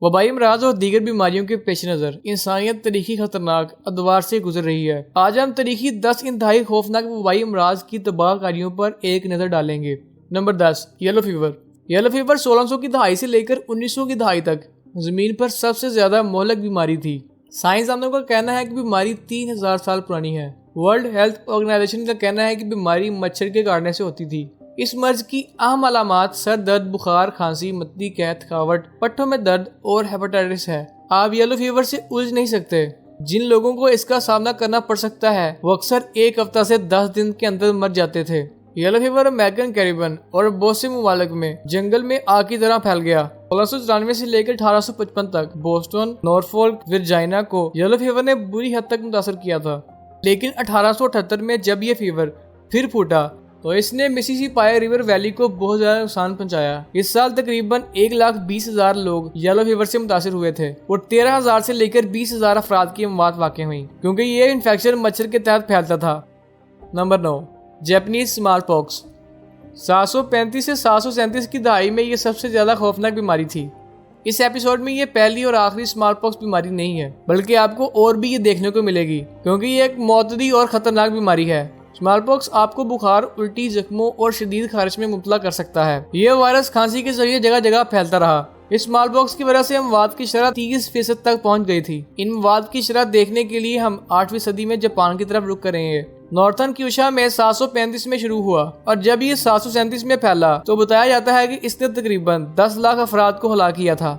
وبائی امراض اور دیگر بیماریوں کے پیش نظر انسانیت تاریخی خطرناک ادوار سے گزر رہی ہے۔ آج ہم تاریخی 10 انتہائی خوفناک وبائی امراض کی تباہ کاریوں پر ایک نظر ڈالیں گے۔ Number 10، yellow fever. Yellow fever 1600 کی دہائی سے لے کر 1900 کی دہائی تک زمین پر سب سے زیادہ مہلک بیماری تھی۔ سائنسدانوں کا کہنا ہے کہ بیماری 3000 سال پرانی ہے۔ ورلڈ ہیلتھ آرگنائزیشن کا کہنا ہے کہ بیماری مچھر کے کاٹنے سے ہوتی تھی۔ اس مرض کی اہم علامات سر درد، بخار، کھانسی، متلی قحط، تھکاوٹ، پٹھوں میں درد اور ہیپاٹائٹس ہے۔ آپ یلو فیور سے الجھ نہیں سکتے۔ جن لوگوں کو اس کا سامنا کرنا پڑ سکتا ہے وہ اکثر ایک ہفتہ سے 10 دن کے اندر مر جاتے تھے۔ یلو فیور امریکن کیریبین اور بہت سے ممالک میں جنگل میں آگ کی طرح پھیل گیا۔ 1694 سے لے کر 1855 تک بوسٹن، نورفولک، ورجائنا کو یلو فیور نے بری حد تک متاثر کیا تھا، لیکن 1878 میں جب یہ فیور پھر پھوٹا تو اس نے مسیسیپی ریور ویلی کو بہت زیادہ نقصان پہنچایا۔ اس سال تقریباً 1,20,000 لوگ یلو فیور سے متاثر ہوئے تھے اور 13,000 سے لے کر 20,000 افراد کی اموات واقع ہوئیں کیونکہ یہ انفیکشن مچھر کے تحت پھیلتا تھا۔ Number 9، Japanese small پاکس۔ 735 سے 737 کی دہائی میں یہ سب سے زیادہ خوفناک بیماری تھی۔ اس ایپیسوڈ میں یہ پہلی اور آخری اسمال پاکس بیماری نہیں ہے، بلکہ آپ کو اور بھی یہ دیکھنے کو ملے گی کیونکہ یہ ایک معتدی اور خطرناک بیماری ہے۔ اسمال پاکس آپ کو بخار، الٹی، زخموں اور شدید خارش میں مبتلا کر سکتا ہے۔ یہ وائرس کھانسی کے ذریعے جگہ جگہ پھیلتا رہا۔ اس اسمال پاکس کی وجہ سے اموات کی شرح 30% تک پہنچ گئی تھی۔ ان اموات کی شرح دیکھنے کے لیے ہم 8ویں صدی میں جاپان کی طرف رخ کریں گے۔ نارتھن کیوشا میں 735 میں شروع ہوا اور جب یہ 737 میں پھیلا تو بتایا جاتا ہے کہ اس نے تقریباً 10 لاکھ افراد کو ہلاک کیا تھا۔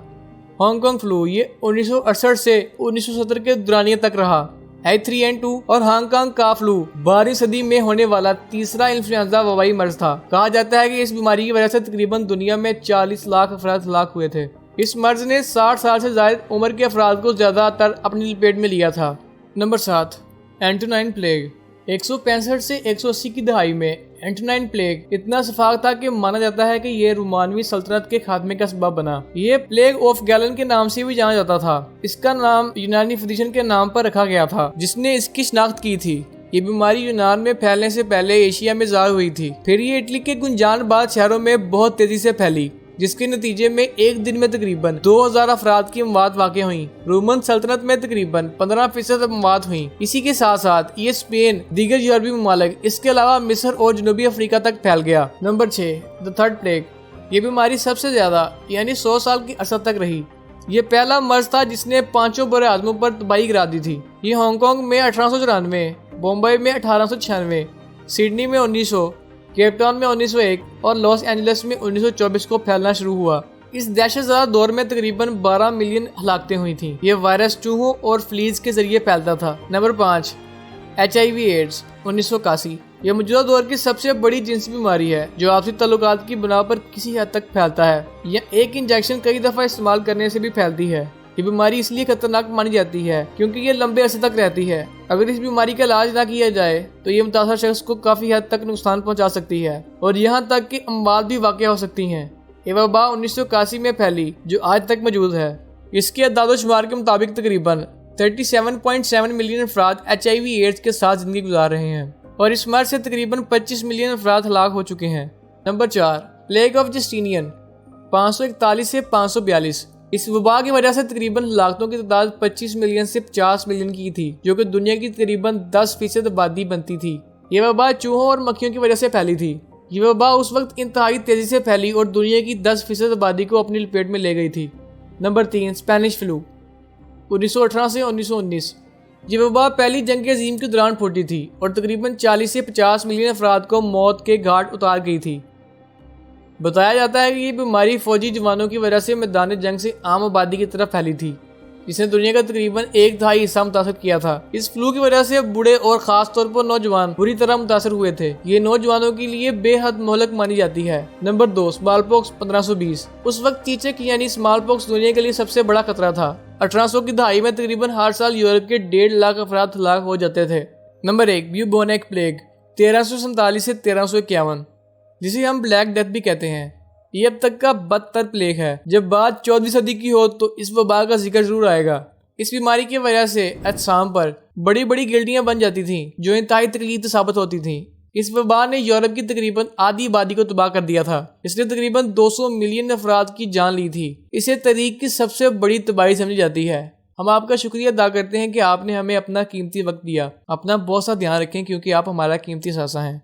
ہانگ کانگ فلو یہ 1968 سے 1970 کے دورانیے تک رہا۔ H3N2 اور ہانگ کانگ کا فلو 12ویں صدی میں ہونے والا تیسرا انفلوئنزا وبائی مرض تھا۔ کہا جاتا ہے کہ اس بیماری کی وجہ سے تقریباً دنیا میں 40 لاکھ افراد ہلاک ہوئے تھے۔ اس مرض نے 60 سال سے زائد عمر کے افراد کو زیادہ تر اپنی لپیٹ میں لیا تھا۔ Number 7، اینٹونائن plague. 165 سے 180 کی دہائی میں اینٹونائن پلیگ اتنا سفاق تھا کہ مانا جاتا ہے کہ یہ رومانوی سلطنت کے خاتمے کا سبب بنا۔ یہ پلیگ آف گیلن کے نام سے بھی جانا جاتا تھا۔ اس کا نام یونانی فزیشین کے نام پر رکھا گیا تھا جس نے اس کی شناخت کی تھی۔ یہ بیماری یونان میں پھیلنے سے پہلے ایشیا میں ظاہر ہوئی تھی، پھر یہ اٹلی کے گنجان بعد شہروں میں بہت تیزی سے پھیلی، جس کے نتیجے میں ایک دن میں تقریباً 2000 افراد کی اموات واقع ہوئیں۔ رومن سلطنت میں تقریباً 15% اموات ہوئیں۔ اسی کے ساتھ ساتھ یہ اسپین، دیگر یورپی ممالک، اس کے علاوہ مصر اور جنوبی افریقہ تک پھیل گیا۔ Number 6، the third plague. یہ بیماری سب سے زیادہ یعنی 100 سال کی عرصہ تک رہی۔ یہ پہلا مرض تھا جس نے 5 بر اعظموں پر تباہی کرا دی تھی۔ یہ ہانگ کانگ میں 1894، بمبئی میں 1896، سڈنی میں 1900، کیپ ٹاؤن میں 1901 اور لاس اینجلس میں 1924 کو پھیلنا شروع ہوا۔ اس دہشت زدہ دور میں تقریباً 12 ملین ہلاکتیں ہوئی تھیں۔ یہ وائرس چوہوں اور فلیز کے ذریعے پھیلتا تھا۔ Number 5، HIV AIDS 1981۔ یہ موجودہ دور کی سب سے بڑی جنسی بیماری ہے جو آپسی تعلقات کی بنا پر کسی حد تک پھیلتا ہے یا ایک انجیکشن کئی دفعہ استعمال کرنے سے بھی پھیلتی ہے۔ یہ بیماری اس لیے خطرناک مانی جاتی ہے کیونکہ یہ لمبے عرصے تک رہتی ہے۔ اگر اس بیماری کا علاج نہ کیا جائے تو یہ متاثرہ شخص کو کافی حد تک نقصان پہنچا سکتی ہے اور یہاں تک کہ اموات بھی واقع ہو سکتی ہیں۔ یہ وبا 1981 میں پھیلی جو آج تک موجود ہے۔ اس کے اعداد و شمار کے مطابق تقریباً 37.7 ملین افراد HIV ایڈز کے ساتھ زندگی گزار رہے ہیں اور اس مرض سے تقریباً 25 ملین افراد ہلاک ہو چکے ہیں۔ نمبر 4، پلیگ آف جسٹینین 541 سے 542۔ اس وبا کی وجہ سے تقریباً ہلاکتوں کی تعداد 25 ملین سے 50 ملین کی تھی جو کہ دنیا کی تقریباً 10% آبادی بنتی تھی۔ یہ وبا چوہوں اور مکھیوں کی وجہ سے پھیلی تھی۔ یہ وبا اس وقت انتہائی تیزی سے پھیلی اور دنیا کی 10% آبادی کو اپنی لپیٹ میں لے گئی تھی۔ نمبر 3، اسپینش فلو 1918 سے 1919۔ یہ وبا پہلی جنگ عظیم کے دوران پھوٹی تھی اور تقریباً 40 سے 50 ملین افراد کو موت کے گھاٹ اتار گئی تھی۔ بتایا جاتا ہے کہ یہ بیماری فوجی جوانوں کی وجہ سے میدان جنگ سے عام آبادی کی طرف پھیلی تھی جس نے دنیا کا تقریباً 1/2 حصہ متاثر کیا تھا۔ اس فلو کی وجہ سے بوڑھے اور خاص طور پر نوجوان بری طرح متاثر ہوئے تھے۔ یہ نوجوانوں کے لیے بے حد مہلک مانی جاتی ہے۔ Number 2، small پاکس 1520۔ اس وقت چیچک یعنی اسمال پاکس دنیا کے لیے سب سے بڑا خطرہ تھا۔ 1800 کی دہائی میں تقریباً ہر سال یورپ کے 1.5 لاکھ افراد ہلاک ہو جاتے تھے۔ نمبر 1، بیوبونک پلیگ 1347 سے 1351، جسے ہم بلیک ڈیتھ بھی کہتے ہیں۔ یہ اب تک کا بدتر پلیگ ہے۔ جب بات 14ویں صدی کی ہو تو اس وبا کا ذکر ضرور آئے گا۔ اس بیماری کی وجہ سے اجسام پر بڑی بڑی گلٹیاں بن جاتی تھیں جو انتہائی تکلیف ثابت ہوتی تھیں۔ اس وبا نے یورپ کی تقریباً آدھی آبادی کو تباہ کر دیا تھا، اس نے تقریباً 200 ملین افراد کی جان لی تھی۔ اسے تاریخ کی سب سے بڑی تباہی سمجھی جاتی ہے۔ ہم آپ کا شکریہ ادا کرتے ہیں کہ آپ نے ہمیں اپنا قیمتی وقت دیا۔ اپنا بہت سا دھیان رکھیں کیونکہ آپ ہمارا قیمتی ثاثہ ہیں۔